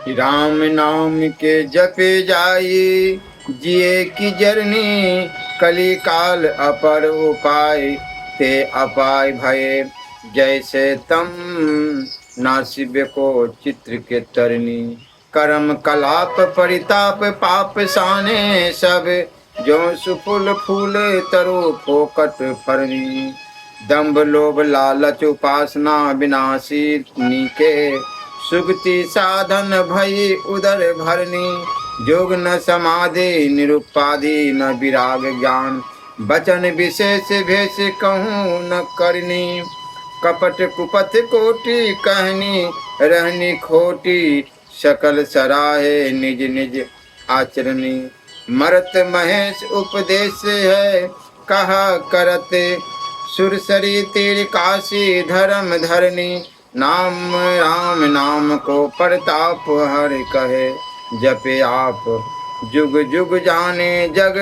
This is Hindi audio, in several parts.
राम नाम के जपे जाई, जिए की जरनी, कली काल अपर उपाय, ते अपाय भये, जैसे तम नासिब को चित्र के तरनी। कर्म कलाप परिताप पाप साने, सब जो सुफुल फूल तरु फोकट फरनी। दंभ लोभ लालच उपासना विनाशी नीके, सुगति साधन भई उदर भरनी। जोग न समाधि निरुपाधि न विराग ज्ञान, वचन विशेष भेष कहूँ न करनी। कपट कुपथ कोटि कहनी, रहनी खोटी, सकल सराहे निज निज आचरणी। मरत महेश उपदेश है कहा करते, सुरसरी तीर काशी धर्म धरनी। नाम राम नाम को प्रताप हर कहे, जपे आप जुग जुग जाने जग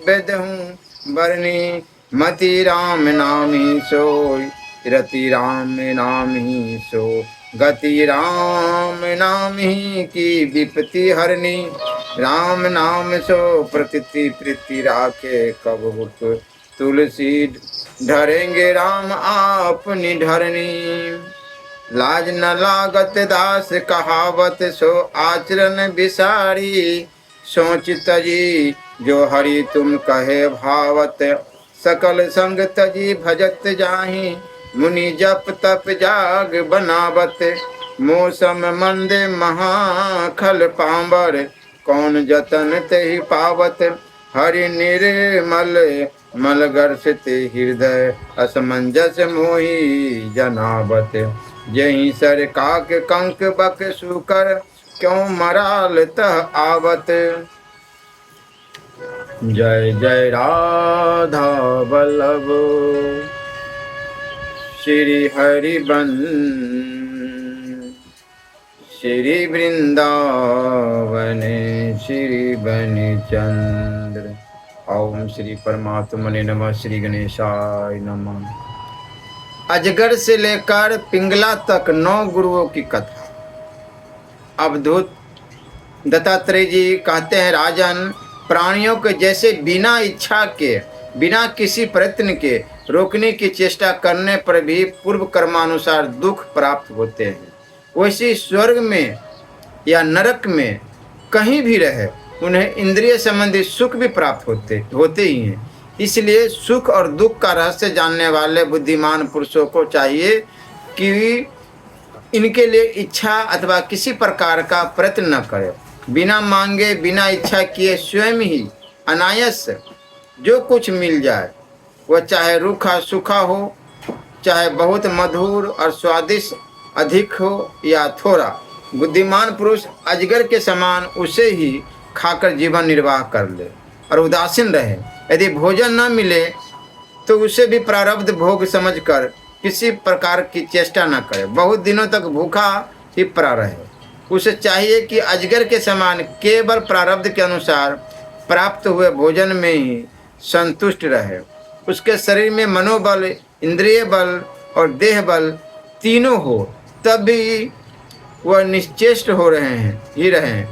बेदहूँ बरनी। मति राम नाम ही सोई, रति राम नाम ही सो, गति राम नाम ही की विपत्ति हरनी। राम नाम सो प्रकृति प्रीति राखे, कब हुक तुलसी धरेंगे राम आपनी धरनी। लाज न लागत दास कहावत, सो आचरण विसारी। सोच तजी जो हरि तुम कहे भावत, सकल संग तजी भजत जाहि। मुनि जप तप जाग बनावत, मौसम मंद महाखल पांबर, कौन जतन तेहि पावत। हरि निर्मल मलगर्षित हृदय, असमंजस मोहि जनावत। जहीं सर काक कंक बक सुकर, क्यों मराल तह आवत। जय जय राधा वल्लभ श्री हरि बंस, श्री वृंदावन श्री बनि चंद्र। ओम श्री परमात्मने नमः। श्री गणेशाय नमः। अजगर से लेकर पिंगला तक 9 गुरुओं की कथा। अवधूत दत्तात्रेय जी कहते हैं, राजन, प्राणियों के जैसे बिना इच्छा के, बिना किसी प्रयत्न के रोकने की चेष्टा करने पर भी पूर्व कर्मानुसार दुख प्राप्त होते हैं, वैसे स्वर्ग में या नरक में कहीं भी रहे उन्हें इंद्रिय संबंधी सुख भी प्राप्त होते ही हैं। इसलिए सुख और दुख का रहस्य जानने वाले बुद्धिमान पुरुषों को चाहिए कि इनके लिए इच्छा अथवा किसी प्रकार का प्रयत्न न करें। बिना मांगे बिना इच्छा किए स्वयं ही अनायास जो कुछ मिल जाए, वह चाहे रूखा सूखा हो, चाहे बहुत मधुर और स्वादिष्ट अधिक हो या थोड़ा, बुद्धिमान पुरुष अजगर के समान उसे ही खाकर जीवन निर्वाह कर ले और उदासीन रहे। यदि भोजन न मिले तो उसे भी प्रारब्ध भोग समझकर किसी प्रकार की चेष्टा न करे, बहुत दिनों तक भूखा ही पड़ा रहे। उसे चाहिए कि अजगर के समान केवल प्रारब्ध के अनुसार प्राप्त हुए भोजन में ही संतुष्ट रहे। उसके शरीर में मनोबल, इंद्रिय बल और देह बल तीनों हो, तब भी वह निश्चेष्ट हो रहे।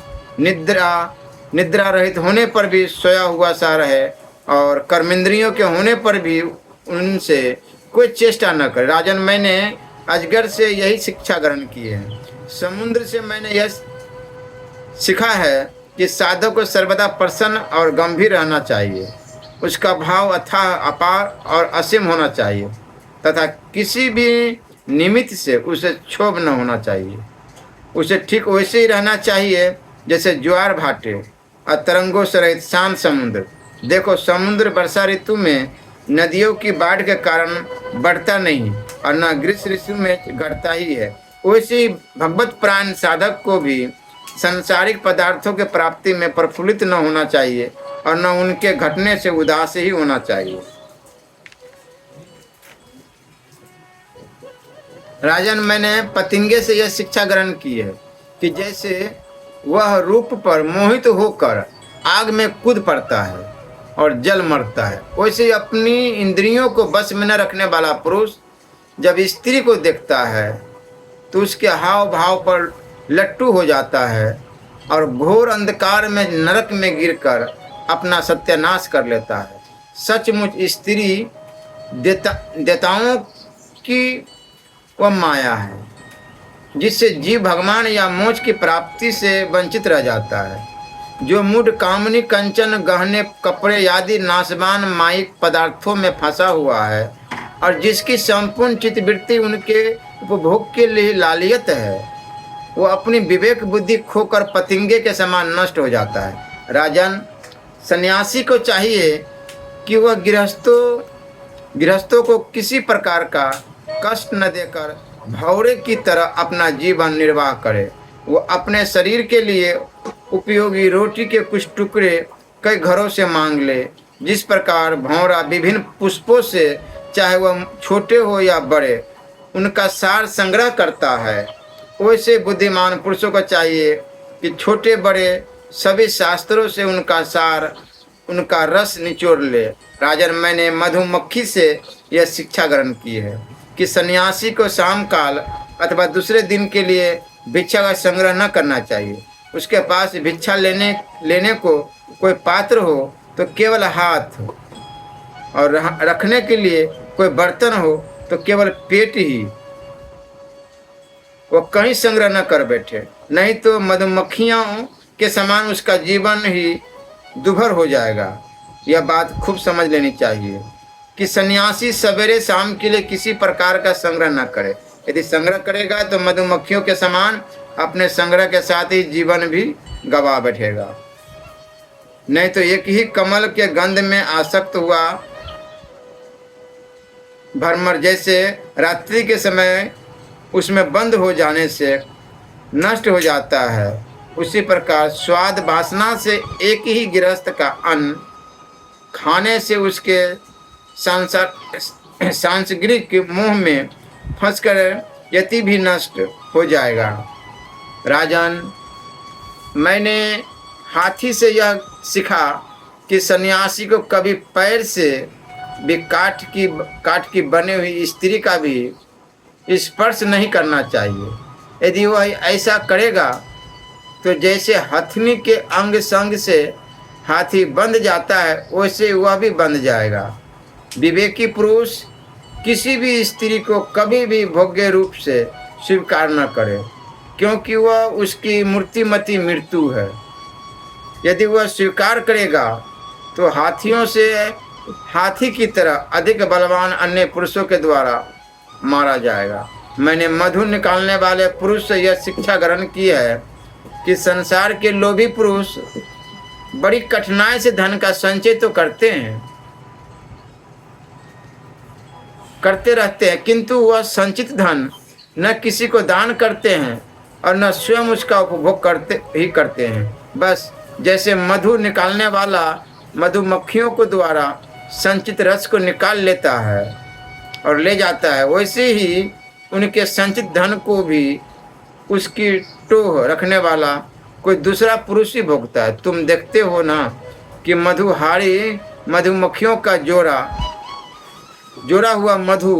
निद्रा रहित होने पर भी सोया हुआ सा रहे और कर्मेंद्रियों के होने पर भी उनसे कोई चेष्टा न करे। राजन, मैंने अजगर से यही शिक्षा ग्रहण की है। समुद्र से मैंने यह सीखा है कि साधक को सर्वदा प्रसन्न और गंभीर रहना चाहिए। उसका भाव अथाह, अपार और असीम होना चाहिए तथा किसी भी निमित्त से उसे क्षोभ न होना चाहिए। उसे ठीक वैसे ही रहना चाहिए जैसे ज्वार भाटे और तरंगों से रहित शांत समुद्र। देखो, समुद्र वर्षा ऋतु में नदियों की बाढ़ के कारण बढ़ता नहीं और न ग्रीष्म ऋतु में घटता ही है, वैसे ही भगवत प्राण साधक को भी सांसारिक पदार्थों के प्राप्ति में प्रफुल्लित न होना चाहिए और न उनके घटने से उदास ही होना चाहिए। राजन, मैंने पतिंगे से यह शिक्षा ग्रहण की है कि जैसे वह रूप पर मोहित होकर आग में कूद पड़ता है और जल मरता है, वैसे अपनी इंद्रियों को बस में न रखने वाला पुरुष जब स्त्री को देखता है तो उसके हाव भाव पर लट्टू हो जाता है और घोर अंधकार में नरक में गिरकर अपना सत्यानाश कर लेता है। सचमुच स्त्री देवताओं की वह माया है जिससे जीव भगवान या मोक्ष की प्राप्ति से वंचित रह जाता है। जो मूढ़ कामनी कंचन गहने कपड़े आदि नाशवान माइक पदार्थों में फंसा हुआ है और जिसकी संपूर्ण चित्तवृत्ति उनके उपभोग के लिए लालियत है, वो अपनी विवेक बुद्धि खोकर पतंगे के समान नष्ट हो जाता है। राजन, सन्यासी को चाहिए कि वह गृहस्थों को किसी प्रकार का कष्ट न देकर भौरे की तरह अपना जीवन निर्वाह करे। वो अपने शरीर के लिए उपयोगी रोटी के कुछ टुकड़े कई घरों से मांग ले। जिस प्रकार भौरा विभिन्न पुष्पों से, चाहे वह छोटे हो या बड़े, उनका सार संग्रह करता है, वैसे बुद्धिमान पुरुषों को चाहिए कि छोटे बड़े सभी शास्त्रों से उनका सार, उनका रस निचोड़ ले। राजन, मैंने मधुमक्खी से यह शिक्षा ग्रहण की है कि सन्यासी को शाम काल अथवा दूसरे दिन के लिए भिक्षा का संग्रह न करना चाहिए। उसके पास भिक्षा लेने को कोई पात्र हो तो केवल हाथ हो, और रखने के लिए कोई बर्तन हो तो केवल पेट ही। वो कहीं संग्रह न कर बैठे, नहीं तो मधुमक्खियों के समान उसका जीवन ही दुभर हो जाएगा। यह बात खूब समझ लेनी चाहिए कि सन्यासी सवेरे शाम के लिए किसी प्रकार का संग्रह न करे। यदि संग्रह करेगा तो मधुमक्खियों के समान अपने संग्रह के साथ ही जीवन भी गवा बैठेगा। नहीं तो एक ही कमल के गंध में आसक्त हुआ भ्रमर जैसे रात्रि के समय उसमें बंद हो जाने से नष्ट हो जाता है, उसी प्रकार स्वाद वासना से एक ही गृहस्थ का अन्न खाने से उसके सांसारिक मोह में फंसकर यति भी नष्ट हो जाएगा। राजन, मैंने हाथी से यह सीखा कि सन्यासी को कभी पैर से भी काठ की बनी हुई स्त्री का भी स्पर्श नहीं करना चाहिए। यदि वह ऐसा करेगा तो जैसे हथनी के अंग संग से हाथी बंध जाता है, वैसे वह भी बंध जाएगा। विवेकी पुरुष किसी भी स्त्री को कभी भी भोग्य रूप से स्वीकार न करे, क्योंकि वह उसकी मूर्तिमती मृत्यु है। यदि वह स्वीकार करेगा तो हाथियों से हाथी की तरह अधिक बलवान अन्य पुरुषों के द्वारा मारा जाएगा। मैंने मधु निकालने वाले पुरुष से यह शिक्षा ग्रहण की है कि संसार के लोभी पुरुष बड़ी कठिनाई से धन का संचय तो करते रहते हैं, किंतु वह संचित धन न किसी को दान करते हैं और न स्वयं उसका उपभोग करते हैं। बस जैसे मधु निकालने वाला मधुमक्खियों को द्वारा संचित रस को निकाल लेता है और ले जाता है, वैसे ही उनके संचित धन को भी उसकी टोह रखने वाला कोई दूसरा पुरुष ही भोगता है। तुम देखते हो ना कि मधुहारी मधुमक्खियों का जोड़ा हुआ मधु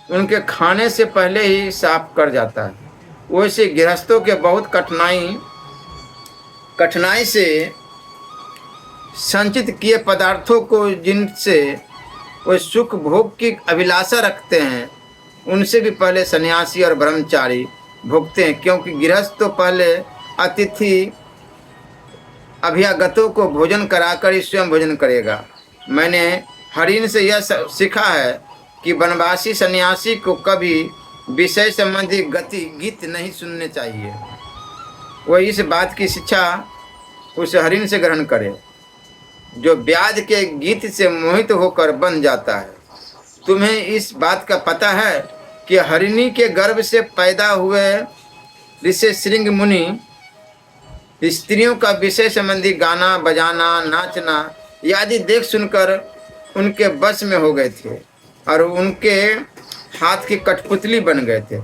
उनके खाने से पहले ही साफ कर जाता है। वैसे गृहस्थों के बहुत कठिनाई से संचित किए पदार्थों को जिनसे वे सुख भोग की अभिलाषा रखते हैं, उनसे भी पहले सन्यासी और ब्रह्मचारी भोगते हैं, क्योंकि गृहस्थ तो पहले अतिथि अभ्यागतों को भोजन कराकर ही स्वयं भोजन करेगा। मैंने हरिण से यह सीखा है कि वनवासी सन्यासी को कभी विषय संबंधी गीत नहीं सुनने चाहिए। वह इस बात की शिक्षा उस हरिण से ग्रहण करे जो व्याध के गीत से मोहित होकर बन जाता है। तुम्हें इस बात का पता है कि हरिणी के गर्भ से पैदा हुए ऋषि श्रृंग मुनि स्त्रियों का विषय संबंधी गाना बजाना नाचना आदि देख सुनकर उनके बस में हो गए थे और उनके हाथ की कठपुतली बन गए थे।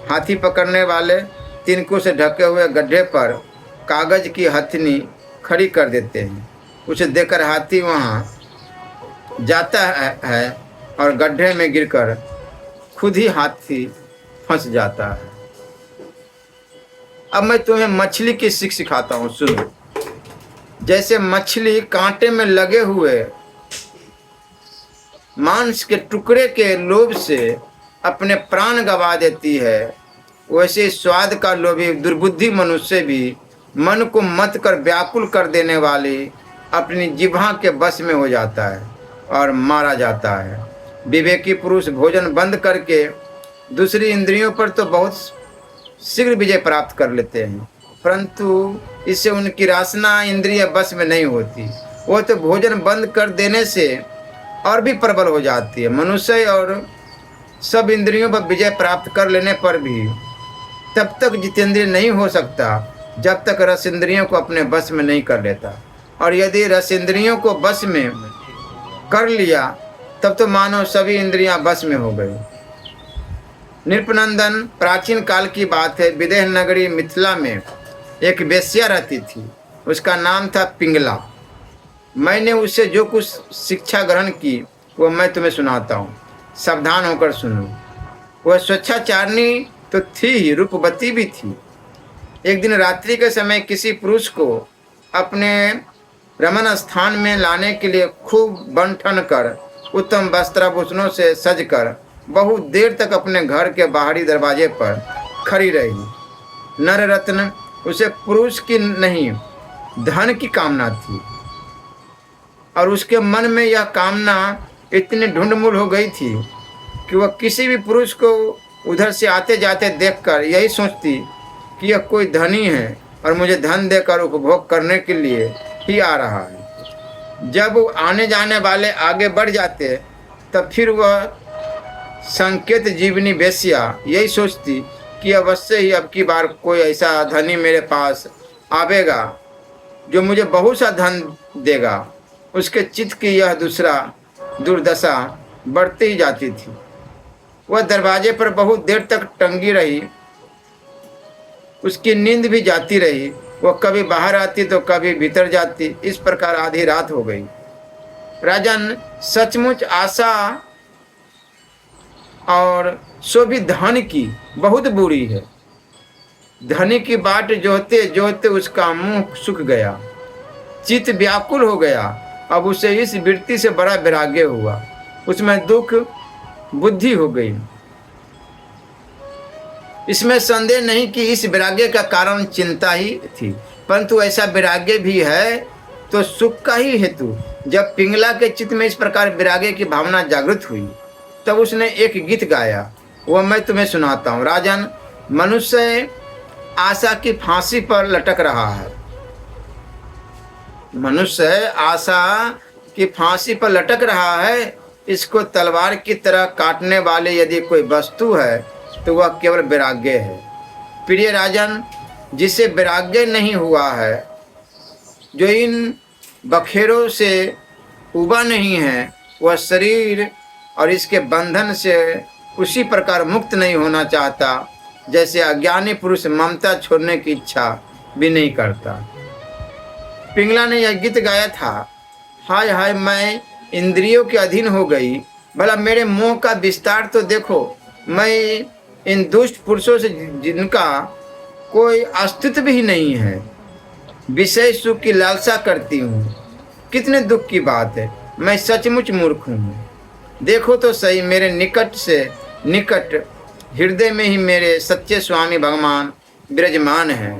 हाथी पकड़ने वाले तिनकों से ढके हुए गड्ढे पर कागज की हथनी खड़ी कर देते हैं। उसे देखकर हाथी वहाँ जाता है और गड्ढे में गिरकर खुद ही हाथी फंस जाता है। अब मैं तुम्हें मछली की सीख सिखाता हूँ, सुनो। जैसे मछली कांटे में लगे हुए मांस के टुकड़े के लोभ से अपने प्राण गंवा देती है, वैसे स्वाद का लोभी दुर्बुद्धि मनुष्य भी मन को मत कर व्याकुल कर देने वाली अपनी जिह्वा के बस में हो जाता है और मारा जाता है। विवेकी पुरुष भोजन बंद करके दूसरी इंद्रियों पर तो बहुत शीघ्र विजय प्राप्त कर लेते हैं, परंतु इससे उनकी वासना इंद्रिय बस में नहीं होती। वो तो भोजन बंद कर देने से और भी प्रबल हो जाती है। मनुष्य और सब इंद्रियों पर विजय प्राप्त कर लेने पर भी तब तक जितेंद्रिय नहीं हो सकता जब तक रस इंद्रियों को अपने बस में नहीं कर लेता। और यदि रस इंद्रियों को बस में कर लिया तब तो मानो सभी इंद्रियां बस में हो गई। नृपनंदन, प्राचीन काल की बात है, विदेह नगरी मिथिला में एक वेश्या रहती थी। उसका नाम था पिंगला। मैंने उससे जो कुछ शिक्षा ग्रहण की वो मैं तुम्हें सुनाता हूँ, सावधान होकर सुनो। वह स्वच्छाचारिणी तो थी ही, रूपवती भी थी। एक दिन रात्रि के समय किसी पुरुष को अपने रमन स्थान में लाने के लिए खूब बन ठन कर उत्तम वस्त्राभूषणों से सजकर बहुत देर तक अपने घर के बाहरी दरवाजे पर खड़ी रही। नर रत्न, उसे पुरुष की नहीं धन की कामना थी और उसके मन में यह कामना इतनी ढूंढमूल हो गई थी कि वह किसी भी पुरुष को उधर से आते जाते देखकर यही सोचती कि यह कोई धनी है और मुझे धन देकर उपभोग करने के लिए ही आ रहा है। जब आने जाने वाले आगे बढ़ जाते तब फिर वह संकेत जीवनी वेश्या यही सोचती कि अवश्य ही अब की बार कोई ऐसा धनी मेरे पास आवेगा जो मुझे बहुत सा धन देगा। उसके चित्त की यह दूसरा दुर्दशा बढ़ती ही जाती थी। वह दरवाजे पर बहुत देर तक टंगी रही, उसकी नींद भी जाती रही। वह कभी बाहर आती तो कभी भीतर जाती। इस प्रकार आधी रात हो गई। राजन, सचमुच आशा और सो भी धन की बहुत बुरी है। धनी की बाट जोहते जोहते उसका मुंह सूख गया, चित्त व्याकुल हो गया। अब उसे इस वृत्ति से बड़ा वैराग्य हुआ, उसमें दुख बुद्धि हो गई। इसमें संदेह नहीं कि इस वैराग्य का कारण चिंता ही थी, परंतु ऐसा वैराग्य भी है तो सुख का ही हेतु। जब पिंगला के चित्त में इस प्रकार वैराग्य की भावना जागृत हुई तब उसने एक गीत गाया, वह मैं तुम्हें सुनाता हूँ। राजन, मनुष्य आशा की फांसी पर लटक रहा है। मनुष्य आशा की फांसी पर लटक रहा है। इसको तलवार की तरह काटने वाले यदि कोई वस्तु है तो वह केवल वैराग्य है। प्रिय राजन, जिसे वैराग्य नहीं हुआ है, जो इन बखेरों से उबा नहीं है, वह शरीर और इसके बंधन से उसी प्रकार मुक्त नहीं होना चाहता जैसे अज्ञानी पुरुष ममता छोड़ने की इच्छा भी नहीं करता। पिंगला ने यह गीत गाया था, हाय हाय मैं इंद्रियों के अधीन हो गई, भला मेरे मोह का विस्तार तो देखो। मैं इन दुष्ट पुरुषों से जिनका कोई अस्तित्व भी नहीं है विषय सुख की लालसा करती हूँ। कितने दुख की बात है, मैं सचमुच मूर्ख हूँ। देखो तो सही, मेरे निकट से निकट हृदय में ही मेरे सच्चे स्वामी भगवान विराजमान हैं।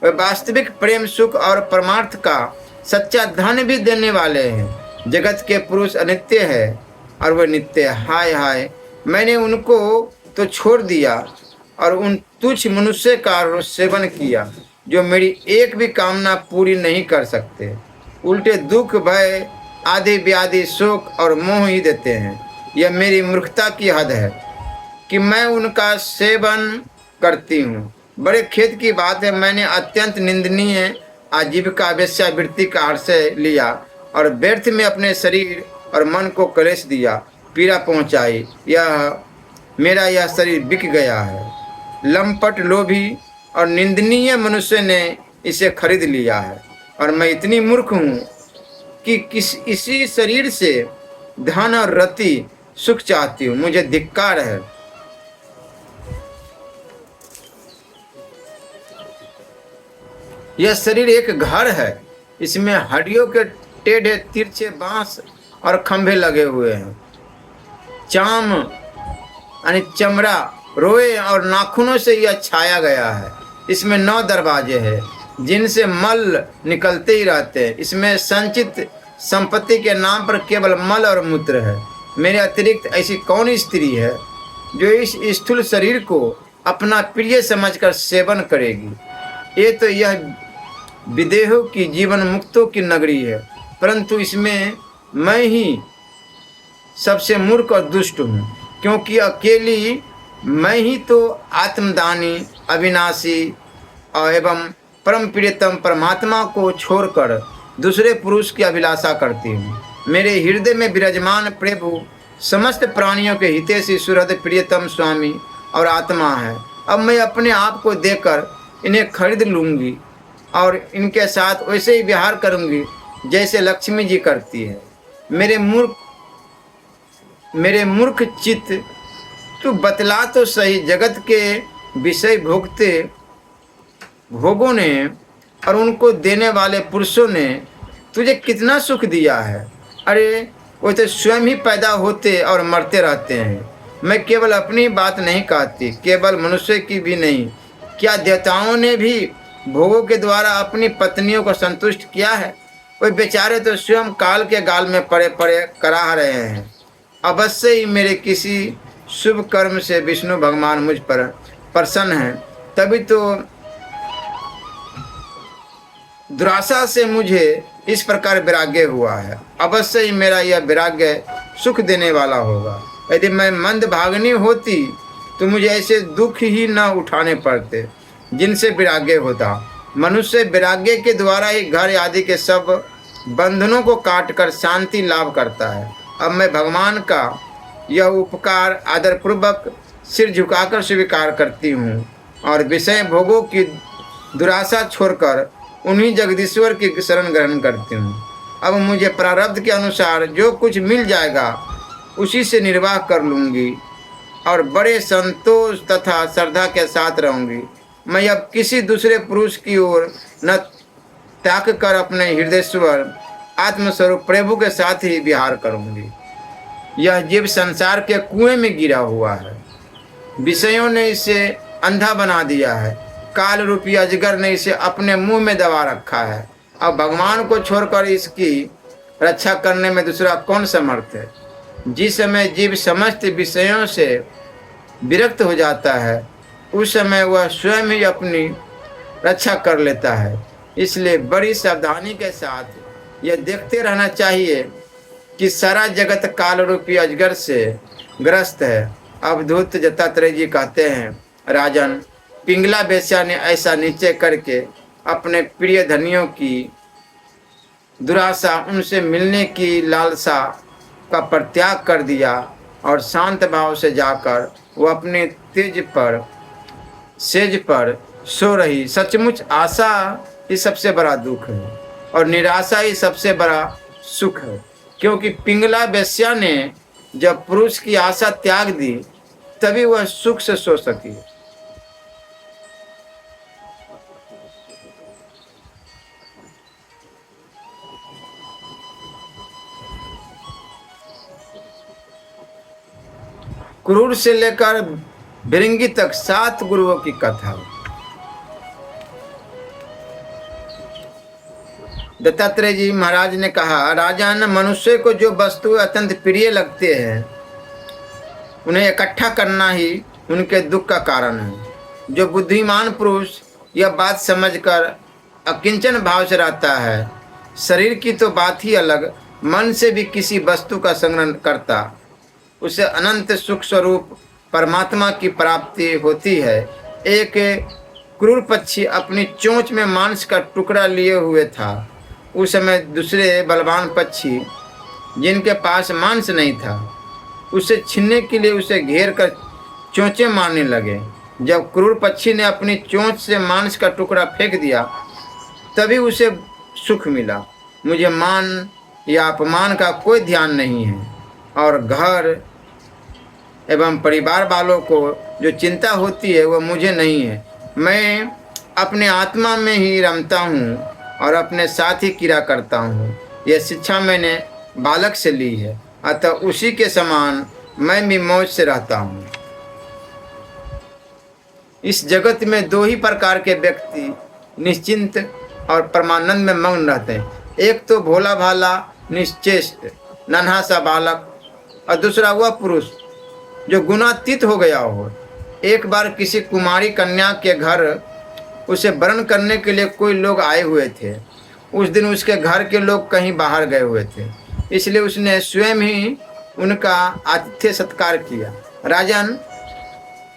वे वास्तविक प्रेम सुख और परमार्थ का सच्चा धन भी देने वाले हैं। जगत के पुरुष अनित्य है और वह नित्य है। हाय हाय, मैंने उनको तो छोड़ दिया और उन तुच्छ मनुष्य का सेवन किया जो मेरी एक भी कामना पूरी नहीं कर सकते। उल्टे दुख भय आदि व्याधि शोक और मोह ही देते हैं। यह मेरी मूर्खता की हद है कि मैं उनका सेवन करती हूँ। बड़े खेद की बात है, मैंने अत्यंत निंदनीय आजीविका वेश्यावृत्ति का आश्रय लिया और व्यर्थ में अपने शरीर और मन को क्लेश दिया, पीड़ा पहुँचाई। मेरा यह शरीर बिक गया है। लंपट लोभी और निंदनीय मनुष्य ने इसे खरीद लिया है और मैं इतनी मूर्ख हूँ कि इसी शरीर से धन और रति सुख चाहती हूँ। मुझे धिक्कार है। यह शरीर एक घर है, इसमें हड्डियों के टेढ़े तिरछे बांस और खंभे लगे हुए हैं। चाम यानी चमड़ा, रोए और नाखूनों से यह छाया गया है। इसमें 9 दरवाजे हैं जिनसे मल निकलते ही रहते हैं। इसमें संचित संपत्ति के नाम पर केवल मल और मूत्र है। मेरे अतिरिक्त ऐसी कौन स्त्री है जो इस स्थूल शरीर को अपना प्रिय समझकर सेवन करेगी? ये तो यह विदेहों की, जीवन मुक्तों की नगरी है, परंतु इसमें मैं ही सबसे मूर्ख और दुष्ट हूँ, क्योंकि अकेली मैं ही तो आत्मदानी, अविनाशी एवं परम प्रियतम परमात्मा को छोड़कर दूसरे पुरुष की अभिलाषा करती हूँ। मेरे हृदय में विराजमान प्रभु समस्त प्राणियों के हितैषी सुहृद प्रियतम स्वामी और आत्मा है। अब मैं अपने आप को देकर इन्हें खरीद लूँगी और इनके साथ वैसे ही व्यवहार करूँगी जैसे लक्ष्मी जी करती है। मेरे मूर्ख चित्त, तू बतला तो सही, जगत के विषय भोगों ने और उनको देने वाले पुरुषों ने तुझे कितना सुख दिया है? अरे वो तो स्वयं ही पैदा होते और मरते रहते हैं। मैं केवल अपनी बात नहीं कहती, केवल मनुष्य की भी नहीं, क्या देवताओं ने भी भोगों के द्वारा अपनी पत्नियों को संतुष्ट किया है? वे बेचारे तो स्वयं काल के गाल में पड़े पड़े कराह रहे हैं। अवश्य ही मेरे किसी शुभ कर्म से विष्णु भगवान मुझ पर प्रसन्न हैं, तभी तो दुराशा से मुझे इस प्रकार वैराग्य हुआ है। अवश्य ही मेरा यह वैराग्य सुख देने वाला होगा। यदि मैं मंदभागिनी होती तो मुझे ऐसे दुख ही न उठाने पड़ते जिनसे वैराग्य होता। मनुष्य वैराग्य के द्वारा ही घर आदि के सब बंधनों को काटकर शांति लाभ करता है। अब मैं भगवान का यह उपकार आदरपूर्वक सिर झुकाकर स्वीकार करती हूँ और विषय भोगों की दुराशा छोड़कर उन्हीं जगदीश्वर की शरण ग्रहण करती हूँ। अब मुझे प्रारब्ध के अनुसार जो कुछ मिल जाएगा उसी से निर्वाह कर लूँगी और बड़े संतोष तथा श्रद्धा के साथ रहूँगी। मैं अब किसी दूसरे पुरुष की ओर न त्याग कर अपने हृदयेश्वर आत्मस्वरूप प्रभु के साथ ही विहार करूँगी। यह जीव संसार के कुएं में गिरा हुआ है। विषयों ने इसे अंधा बना दिया है। काल रूपी अजगर ने इसे अपने मुंह में दबा रखा है। अब भगवान को छोड़कर इसकी रक्षा करने में दूसरा कौन समर्थ है? जिस समय जीव समस्त विषयों से विरक्त हो जाता है उस समय वह स्वयं ही अपनी रक्षा कर लेता है। इसलिए बड़ी सावधानी के साथ यह देखते रहना चाहिए कि सारा जगत काल रूपी अजगर से ग्रस्त है। अवधूत दत्तात्रेय जी कहते हैं, राजन, पिंगला वेश्या ने ऐसा निश्चय करके अपने प्रिय धनियों की दुराशा, उनसे मिलने की लालसा का परित्याग कर दिया और शांत भाव से जाकर वो अपने सेज पर सो रही। सचमुच आशा ही सबसे बड़ा दुख है और निराशा ही सबसे बड़ा सुख है, क्योंकि पिंगला वेश्या ने जब पुरुष की आशा त्याग दी तभी वह सुख से सो सकी। क्रूर से लेकर भृंगी तक 7 गुरुओं की कथा। दत्तात्रेय जी महाराज ने कहा, राजन, मनुष्य को जो वस्तु अत्यंत प्रिय लगते हैं उन्हें इकट्ठा करना ही उनके दुख का कारण है। जो बुद्धिमान पुरुष यह बात समझकर अकिंचन भाव से रहता है, शरीर की तो बात ही अलग, मन से भी किसी वस्तु का संग्रह करता, उसे अनंत सुख स्वरूप परमात्मा की प्राप्ति होती है। एक क्रूर पक्षी अपनी चोंच में मांस का टुकड़ा लिए हुए था। उस समय दूसरे बलवान पक्षी जिनके पास मांस नहीं था उसे छीनने के लिए उसे घेर कर चोंचें मारने लगे। जब क्रूर पक्षी ने अपनी चोंच से मांस का टुकड़ा फेंक दिया तभी उसे सुख मिला। मुझे मान या अपमान का कोई ध्यान नहीं है और घर एवं परिवार वालों को जो चिंता होती है वह मुझे नहीं है। मैं अपने आत्मा में ही रमता हूँ और अपने साथ ही क्रिया करता हूँ। यह शिक्षा मैंने बालक से ली है, अतः उसी के समान मैं भी मौज से रहता हूँ। इस जगत में दो ही प्रकार के व्यक्ति निश्चिंत और परमानंद में मग्न रहते हैं। एक तो भोला भाला निश्चेष्ट नन्हा सा बालक, और दूसरा वह पुरुष जो गुणातीत हो गया हो। एक बार किसी कुमारी कन्या के घर उसे वरण करने के लिए कोई लोग आए हुए थे। उस दिन उसके घर के लोग कहीं बाहर गए हुए थे, इसलिए उसने स्वयं ही उनका आतिथ्य सत्कार किया। राजन,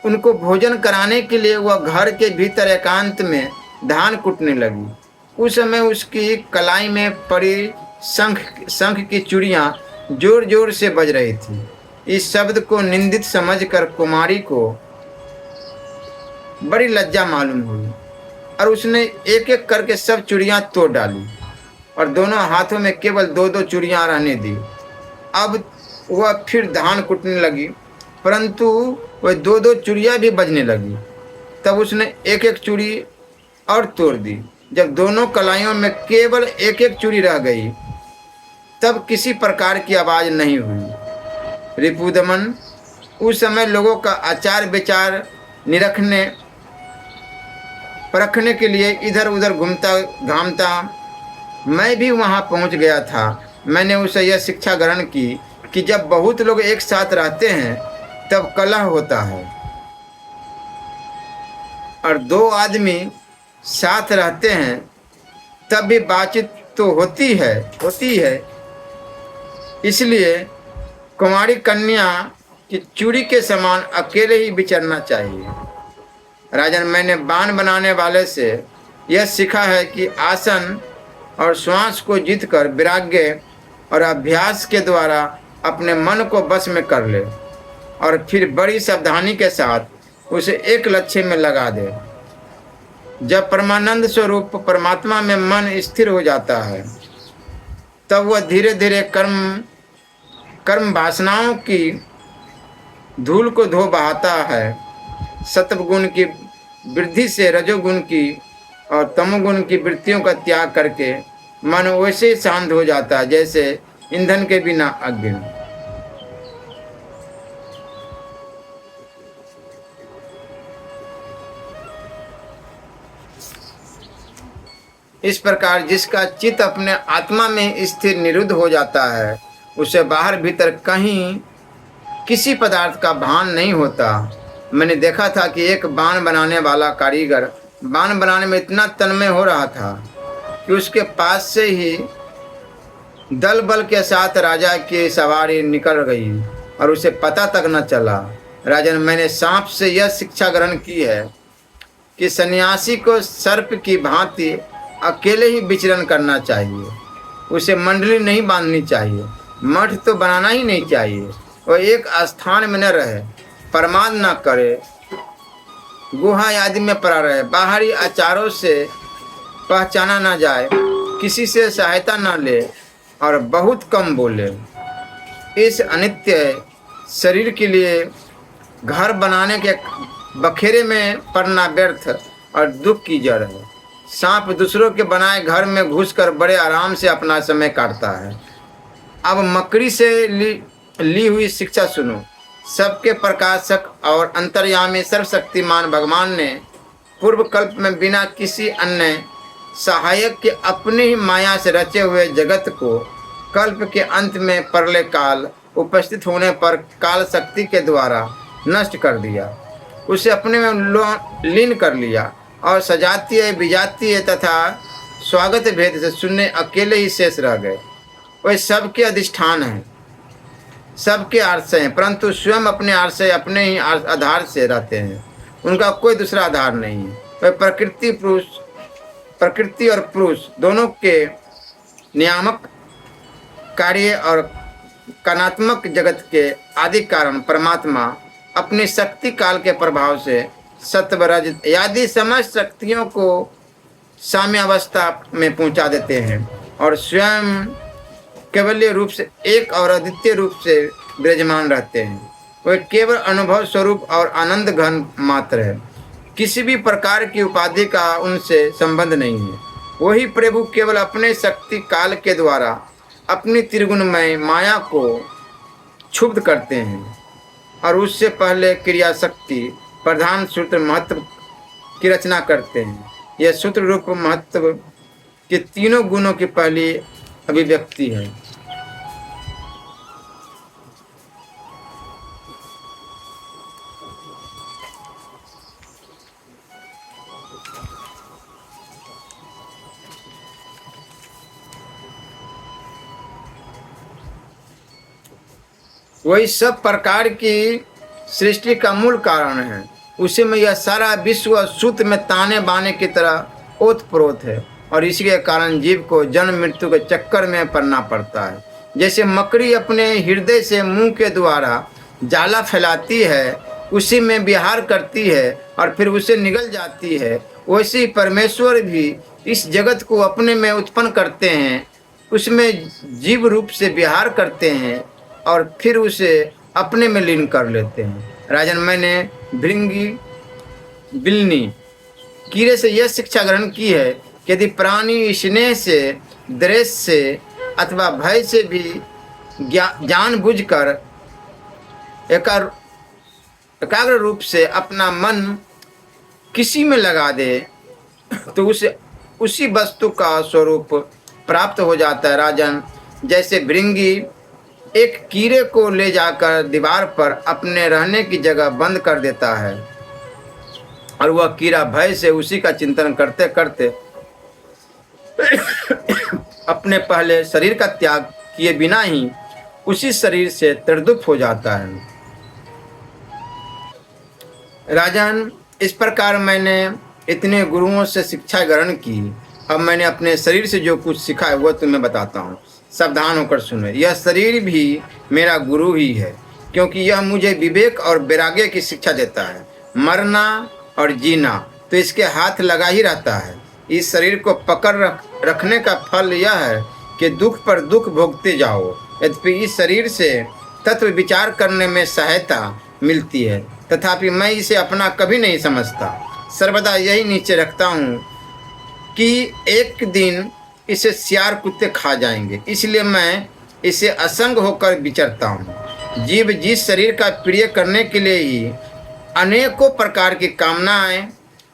उनको भोजन कराने के लिए वह घर के भीतर एकांत में धान कूटने लगी। उस समय उसकी कलाई में पड़ी शंख की चूड़ियाँ जोर जोर से बज रही थी। इस शब्द को निंदित समझकर कुमारी को बड़ी लज्जा मालूम हुई और उसने एक एक करके सब चूड़ियाँ तोड़ डाली और दोनों हाथों में केवल दो दो चूड़ियाँ रहने दी। अब वह फिर धान कूटने लगी, परंतु वह दो दो चूड़ियाँ भी बजने लगी। तब उसने एक एक चूड़ी और तोड़ दी। जब दोनों कलाइयों में केवल एक एक चूड़ी रह गई, तब किसी प्रकार की आवाज़ नहीं हुई। रिपुदमन, उस समय लोगों का आचार विचार निरखने परखने के लिए इधर उधर घूमता घामता मैं भी वहाँ पहुँच गया था। मैंने उसे यह शिक्षा ग्रहण की कि जब बहुत लोग एक साथ रहते हैं तब कलह होता है, और दो आदमी साथ रहते हैं तब भी बातचीत तो होती है। इसलिए कुमारी कन्या की चूड़ी के समान अकेले ही विचरना चाहिए। राजन, मैंने बाण बनाने वाले से यह सीखा है कि आसन और श्वास को जीतकर वैराग्य और अभ्यास के द्वारा अपने मन को वश में कर ले और फिर बड़ी सावधानी के साथ उसे एक लक्ष्य में लगा दे। जब परमानंद स्वरूप परमात्मा में मन स्थिर हो जाता है, तब वह धीरे धीरे कर्म वासनाओं की धूल को धो बहाता है। सत्वगुण की वृद्धि से रजोगुण की और तमोगुण की वृत्तियों का त्याग करके मन वैसे शांत हो जाता है जैसे ईंधन के बिना अग्नि। इस प्रकार जिसका चित्त अपने आत्मा में स्थिर निरुद्ध हो जाता है, उसे बाहर भीतर कहीं किसी पदार्थ का भान नहीं होता। मैंने देखा था कि एक बाण बनाने वाला कारीगर बाण बनाने में इतना तन्मय हो रहा था कि उसके पास से ही दल बल के साथ राजा की सवारी निकल गई और उसे पता तक न चला। राजन, मैंने सांप से यह शिक्षा ग्रहण की है कि सन्यासी को सर्प की भांति अकेले ही विचरण करना चाहिए। उसे मंडली नहीं बांधनी चाहिए, मठ तो बनाना ही नहीं चाहिए। वह एक स्थान में न रहे, प्रमाद न करे, गुहा आदि में पड़ा रहे, बाहरी आचारों से पहचाना न जाए, किसी से सहायता न ले और बहुत कम बोले। इस अनित्य शरीर के लिए घर बनाने के बखेरे में पड़ना व्यर्थ और दुख की जड़ है। सांप दूसरों के बनाए घर में घुसकर बड़े आराम से अपना समय काटता है। अब मकड़ी से ली हुई शिक्षा सुनो। सबके प्रकाशक और अंतर्यामी सर्वशक्तिमान भगवान ने पूर्व कल्प में बिना किसी अन्य सहायक के अपनी ही माया से रचे हुए जगत को कल्प के अंत में परले काल उपस्थित होने पर काल शक्ति के द्वारा नष्ट कर दिया। उसे अपने में लीन कर लिया और सजातीय विजातीय तथा स्वागत भेद से शून्य अकेले ही शेष रह गए। वे सबके अधिष्ठान हैं, सबके आश्रय हैं, परंतु स्वयं अपने आश्रय अपने ही आधार से रहते हैं। उनका कोई दूसरा आधार नहीं है। वे प्रकृति और पुरुष दोनों के नियामक कार्य और कणात्मक जगत के आदि कारण परमात्मा अपनी शक्ति काल के प्रभाव से सत्व रज आदि समस्त शक्तियों को साम्यावस्था में पहुंचा देते हैं और स्वयं केवलीय रूप से एक और अद्वितीय रूप से विराजमान रहते हैं। वे केवल अनुभव स्वरूप और आनंद घन मात्र है। किसी भी प्रकार की उपाधि का उनसे संबंध नहीं है। वही प्रभु केवल अपने शक्ति काल के द्वारा अपनी त्रिगुणमय माया को क्षुब्ध करते हैं और उससे पहले क्रिया शक्ति प्रधान सूत्र महत्व की रचना करते हैं। यह सूत्र रूप महत्व के तीनों गुणों की पहली अभिव्यक्ति है। वही सब प्रकार की सृष्टि का मूल कारण है। उसी में यह सारा विश्व सूत्र में ताने बाने की तरह ओतप्रोत है और इसी के कारण जीव को जन्म मृत्यु के चक्कर में पड़ना पड़ता है। जैसे मकड़ी अपने हृदय से मुंह के द्वारा जाला फैलाती है, उसी में विहार करती है और फिर उसे निगल जाती है, वैसे ही परमेश्वर भी इस जगत को अपने में उत्पन्न करते हैं, उसमें जीव रूप से विहार करते हैं और फिर उसे अपने में लीन कर लेते हैं। राजन, मैंने भृंगी बिल्ली कीड़े से यह शिक्षा ग्रहण की है कि यदि प्राणी स्नेह से, द्वेष से अथवा भय से भी जानबूझकर एकाग्र रूप से अपना मन किसी में लगा दे तो उसे उसी वस्तु का स्वरूप प्राप्त हो जाता है। राजन, जैसे भृंगी एक कीड़े को ले जाकर दीवार पर अपने रहने की जगह बंद कर देता है और वह कीड़ा भय से उसी का चिंतन करते करते अपने पहले शरीर का त्याग किए बिना ही उसी शरीर से तृदुप हो जाता है। राजन, इस प्रकार मैंने इतने गुरुओं से शिक्षा ग्रहण की। अब मैंने अपने शरीर से जो कुछ सीखा है वह तुम्हें बताता हूँ, सावधान होकर सुनो। यह शरीर भी मेरा गुरु ही है, क्योंकि यह मुझे विवेक और वैराग्य की शिक्षा देता है। मरना और जीना तो इसके हाथ लगा ही रहता है। इस शरीर को पकड़ रखने का फल यह है कि दुख पर दुख भोगते जाओ। यद्यपि इस शरीर से तत्व विचार करने में सहायता मिलती है, तथापि मैं इसे अपना कभी नहीं समझता। सर्वदा यही नीचे रखता हूँ कि एक दिन इसे सियार कुत्ते खा जाएंगे, इसलिए मैं इसे असंग होकर विचरता हूँ। जीव जिस शरीर का प्रिय करने के लिए ही अनेकों प्रकार की कामनाएं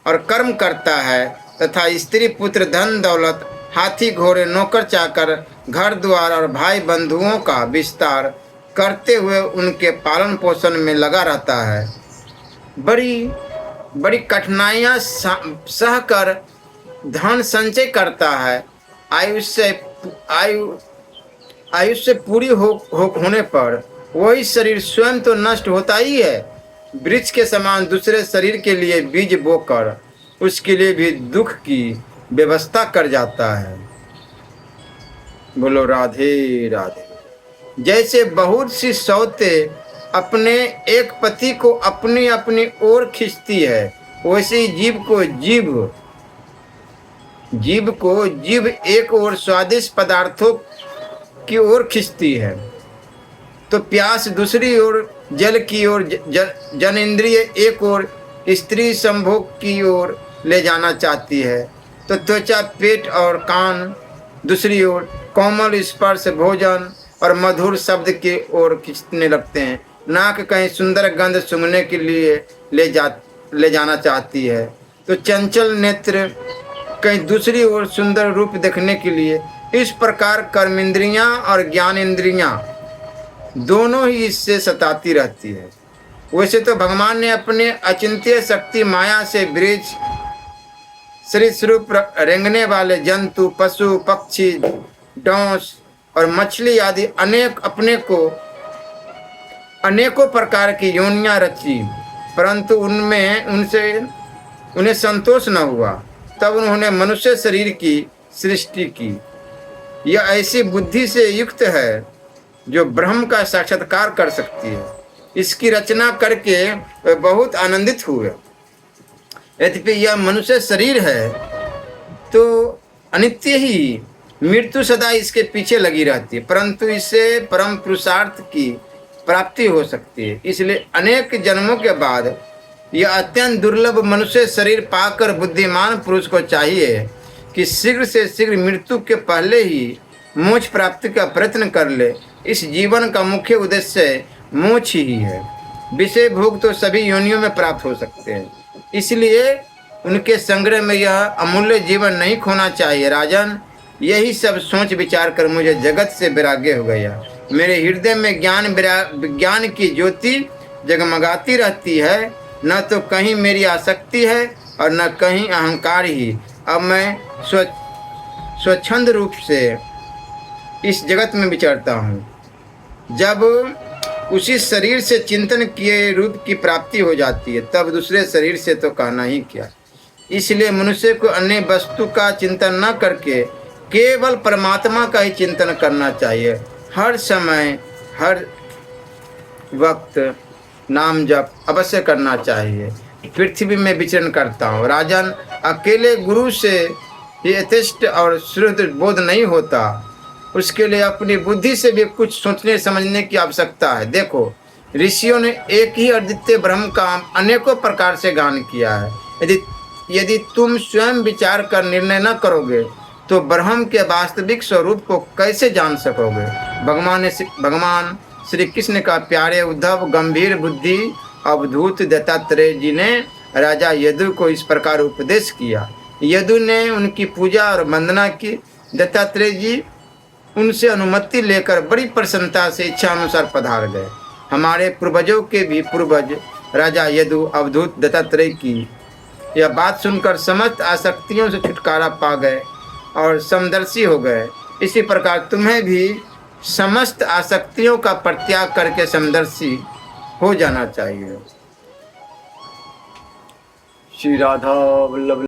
और कर्म करता है तथा स्त्री पुत्र धन दौलत हाथी घोड़े नौकर चाकर घर द्वार और भाई बंधुओं का विस्तार करते हुए उनके पालन पोषण में लगा रहता है, बड़ी बड़ी कठिनाइयाँ सहकर धन संचय करता है। आयुष्य पूरी होने पर वही शरीर स्वयं तो नष्ट होता ही है, वृक्ष के समान दूसरे शरीर के लिए बीज बोकर उसके लिए भी दुख की व्यवस्था कर जाता है। बोलो राधे राधे। जैसे बहुत सी सौतें अपने एक पति को अपनी अपनी ओर खींचती है, वैसे ही जीव एक ओर स्वादिष्ट पदार्थों की ओर खींचती है, तो प्यास दूसरी ओर, जल की ओर जनेंद्रिय एक ओर स्त्री संभोग की ओर ले जाना चाहती है, तो त्वचा पेट और कान दूसरी ओर कोमल स्पर्श भोजन और मधुर शब्द की ओर खींचने लगते हैं। नाक कहीं सुंदर गंध सूंघने के लिए ले जाना चाहती है, तो चंचल नेत्र कहीं दूसरी ओर सुंदर रूप देखने के लिए। इस प्रकार कर्मेंद्रियां और ज्ञानेंद्रियां दोनों ही इससे सताती रहती है। वैसे तो भगवान ने अपने अचिंत्य शक्ति माया से वृक्ष, सरीसृप रेंगने वाले जंतु, पशु पक्षी, डोंस और मछली आदि अनेकों प्रकार की योनियां रची, परंतु उन्हें संतोष न हुआ। तब उन्होंने मनुष्य शरीर की सृष्टि की। यह ऐसी बुद्धि से युक्त है जो ब्रह्म का साक्षात्कार कर सकती है। इसकी रचना करके वे बहुत आनंदित हुए। यद्यपि यह मनुष्य शरीर है तो अनित्य ही, मृत्यु सदा इसके पीछे लगी रहती है, परंतु इससे परम पुरुषार्थ की प्राप्ति हो सकती है। इसलिए अनेक जन्मों के बाद यह अत्यंत दुर्लभ मनुष्य शरीर पाकर बुद्धिमान पुरुष को चाहिए कि शीघ्र से शीघ्र मृत्यु के पहले ही मोक्ष प्राप्ति का प्रयत्न कर ले। इस जीवन का मुख्य उद्देश्य मोक्ष ही है। विषय भोग तो सभी योनियों में प्राप्त हो सकते हैं, इसलिए उनके संग्रह में यह अमूल्य जीवन नहीं खोना चाहिए। राजन, यही सब सोच विचार कर मुझे जगत से वैराग्य हो गया। मेरे हृदय में विज्ञान की ज्योति जगमगाती रहती है। न तो कहीं मेरी आसक्ति है और न कहीं अहंकार ही। अब मैं स्वच्छंद रूप से इस जगत में विचरता हूँ। जब उसी शरीर से चिंतन किए रूप की प्राप्ति हो जाती है, तब दूसरे शरीर से तो कहना ही क्या। इसलिए मनुष्य को अन्य वस्तु का चिंतन न करके केवल परमात्मा का ही चिंतन करना चाहिए। हर समय हर वक्त नाम जप अवश्य करना चाहिए। पृथ्वी में विचरण करता हूँ राजन, अकेले गुरु से यथेष्ट और शुद्ध बोध नहीं होता। उसके लिए अपनी बुद्धि से भी कुछ सोचने समझने की आवश्यकता है। देखो, ऋषियों ने एक ही अद्वितीय ब्रह्म का अनेकों प्रकार से गान किया है। यदि तुम स्वयं विचार कर निर्णय न करोगे तो ब्रह्म के वास्तविक स्वरूप को कैसे जान सकोगे। भगवान श्री कृष्ण का प्यारे उद्धव गंभीर बुद्धि अवधूत दत्तात्रेय जी ने राजा यदु को इस प्रकार उपदेश किया। यदु ने उनकी पूजा और वंदना की। दत्तात्रेय जी उनसे अनुमति लेकर बड़ी प्रसन्नता से इच्छा अनुसार पधार गए। हमारे पूर्वजों के भी पूर्वज राजा यदु अवधूत दत्तात्रेय की यह बात सुनकर समस्त आसक्तियों से छुटकारा पा गए और समदर्शी हो गए। इसी प्रकार तुम्हें भी समस्त आसक्तियों का परित्याग करके समदर्शी हो जाना चाहिए। श्री राधा वल्लभ।